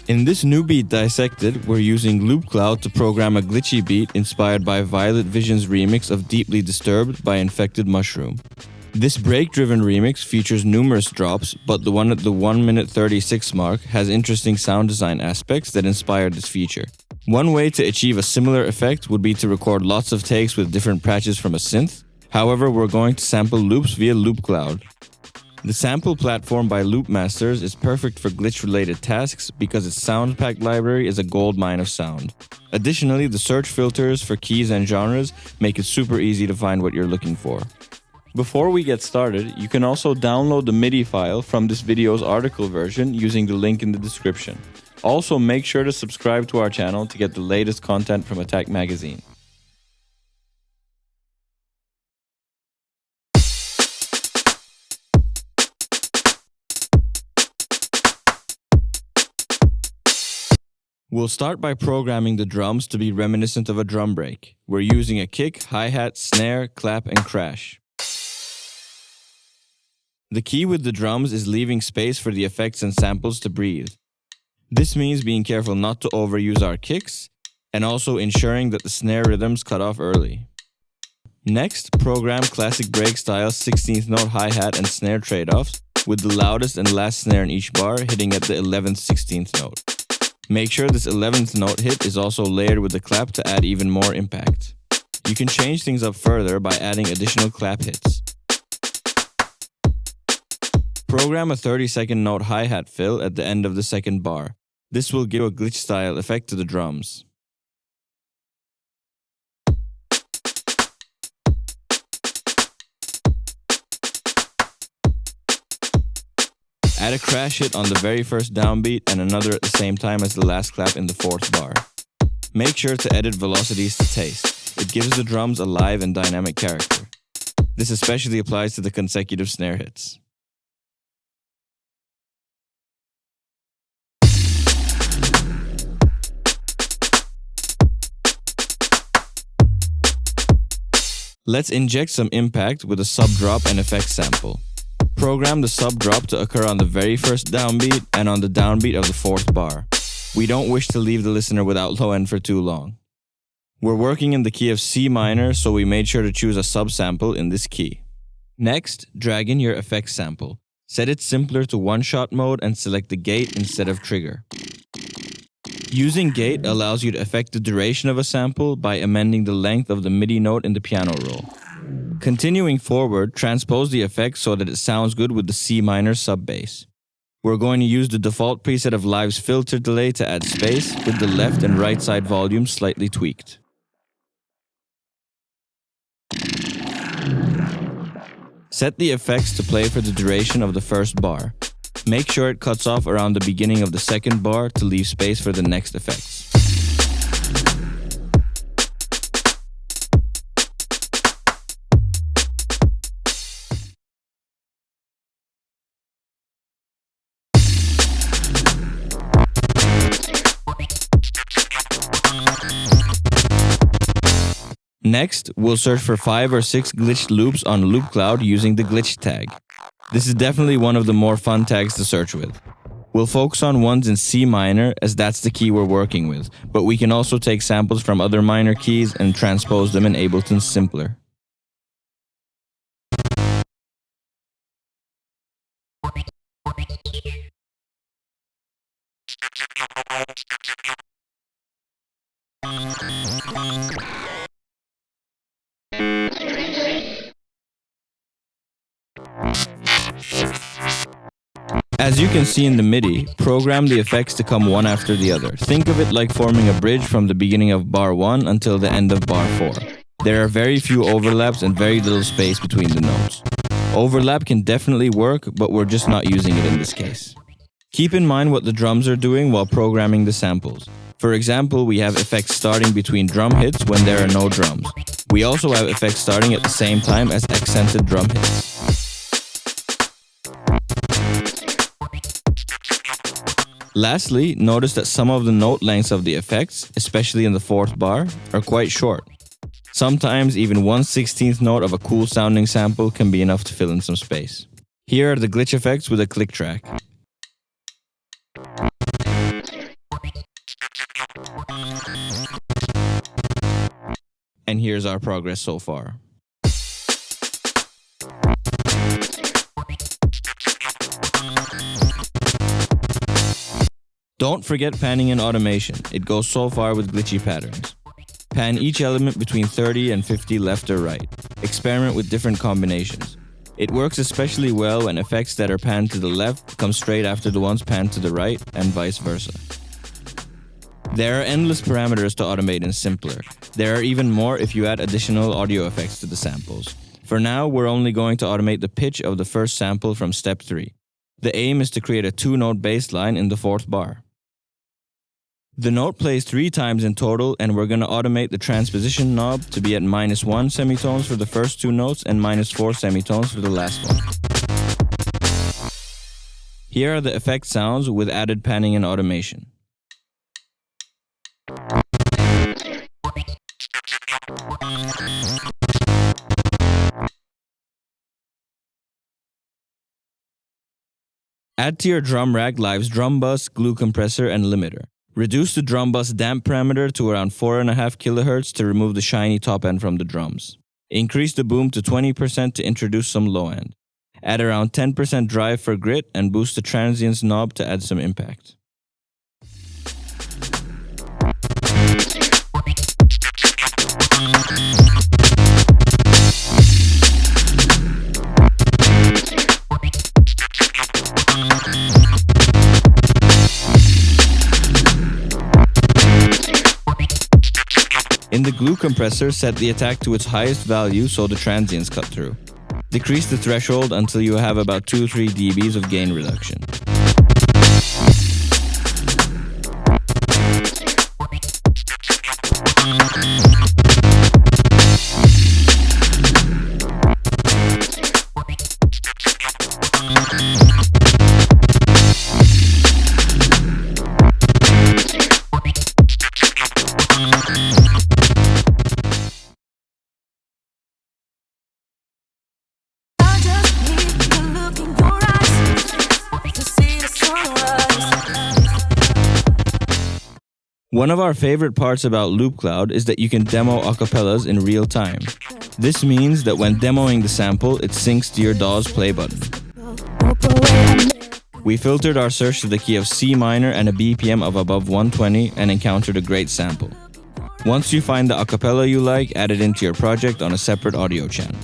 In this new Beat Dissected, we're using Loopcloud to program a glitchy beat inspired by Violet Vision's remix of Deeply Disturbed by Infected Mushroom. This break-driven remix features numerous drops, but the one at the 1 minute 36 mark has interesting sound design aspects that inspired this feature. One way to achieve a similar effect would be to record lots of takes with different patches from a synth. However, we're going to sample loops via Loopcloud. The sample platform by Loopmasters is perfect for glitch-related tasks because its sound pack library is a goldmine of sound. Additionally, the search filters for keys and genres make it super easy to find what you're looking for. Before we get started, you can also download the MIDI file from this video's article version using the link in the description. Also, make sure to subscribe to our channel to get the latest content from Attack Magazine. We'll start by programming the drums to be reminiscent of a drum break. We're using a kick, hi-hat, snare, clap, and crash. The key with the drums is leaving space for the effects and samples to breathe. This means being careful not to overuse our kicks, and also ensuring that the snare rhythms cut off early. Next, program classic break style 16th note hi-hat and snare trade-offs, with the loudest and last snare in each bar hitting at the 11th 16th note. Make sure this 11th note hit is also layered with the clap to add even more impact. You can change things up further by adding additional clap hits. Program a 30-second note hi-hat fill at the end of the second bar. This will give a glitch-style effect to the drums. Add a crash hit on the very first downbeat and another at the same time as the last clap in the fourth bar. Make sure to edit velocities to taste. It gives the drums a live and dynamic character. This especially applies to the consecutive snare hits. Let's inject some impact with a sub-drop and effects sample. Program the sub-drop to occur on the very first downbeat and on the downbeat of the fourth bar. We don't wish to leave the listener without low end for too long. We're working in the key of C minor, so we made sure to choose a sub-sample in this key. Next, drag in your effects sample. Set it simpler to one-shot mode and select the gate instead of trigger. Using gate allows you to affect the duration of a sample by amending the length of the MIDI note in the piano roll. Continuing forward, transpose the effect so that it sounds good with the C minor sub-bass. We're going to use the default preset of Live's filter delay to add space, with the left and right side volume slightly tweaked. Set the effects to play for the duration of the first bar. Make sure it cuts off around the beginning of the second bar to leave space for the next effects. Next, we'll search for 5 or 6 glitched loops on Loopcloud using the glitch tag. This is definitely one of the more fun tags to search with. We'll focus on ones in C minor as that's the key we're working with, but we can also take samples from other minor keys and transpose them in Ableton's Simpler. As you can see in the MIDI, program the effects to come one after the other. Think of it like forming a bridge from the beginning of bar 1 until the end of bar 4. There are very few overlaps and very little space between the notes. Overlap can definitely work, but we're just not using it in this case. Keep in mind what the drums are doing while programming the samples. For example, we have effects starting between drum hits when there are no drums. We also have effects starting at the same time as accented drum hits. Lastly, notice that some of the note lengths of the effects, especially in the fourth bar, are quite short. Sometimes even 1/16th note of a cool sounding sample can be enough to fill in some space. Here are the glitch effects with a click track. And here's our progress so far. Don't forget panning and automation. It goes so far with glitchy patterns. Pan each element between 30 and 50 left or right. Experiment with different combinations. It works especially well when effects that are panned to the left come straight after the ones panned to the right, and vice versa. There are endless parameters to automate in Simpler. There are even more if you add additional audio effects to the samples. For now, we're only going to automate the pitch of the first sample from step 3. The aim is to create a 2-note bass line in the 4th bar. The note plays 3 times in total, and we're going to automate the transposition knob to be at -1 semitones for the first 2 notes and -4 semitones for the last one. Here are the effect sounds with added panning and automation. Add to your drum rack Live's drum bus, glue compressor, and limiter. Reduce the drum bus damp parameter to around 4.5 kHz to remove the shiny top end from the drums. Increase the boom to 20% to introduce some low end. Add around 10% drive for grit and boost the transients knob to add some impact. In the glue compressor, set the attack to its highest value so the transients cut through. Decrease the threshold until you have about 2-3 dBs of gain reduction. One of our favorite parts about Loopcloud is that you can demo acapellas in real time. This means that when demoing the sample, it syncs to your DAW's play button. We filtered our search to the key of C minor and a BPM of above 120 and encountered a great sample. Once you find the acapella you like, add it into your project on a separate audio channel.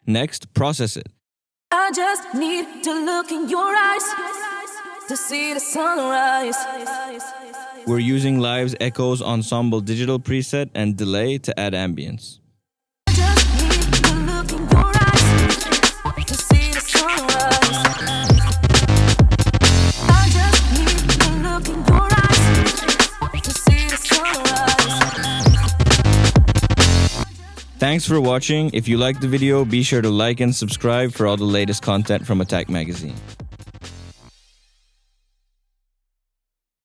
Next, process it. I just need to look in your eyes to see the sunrise. We're using Live's Echoes Ensemble Digital preset and delay to add ambience. I just need to look in your eyes to see the sunrise. I just need to look in your eyes to see the sunrise. Thanks for watching. If you liked the video, be sure to like and subscribe for all the latest content from Attack Magazine.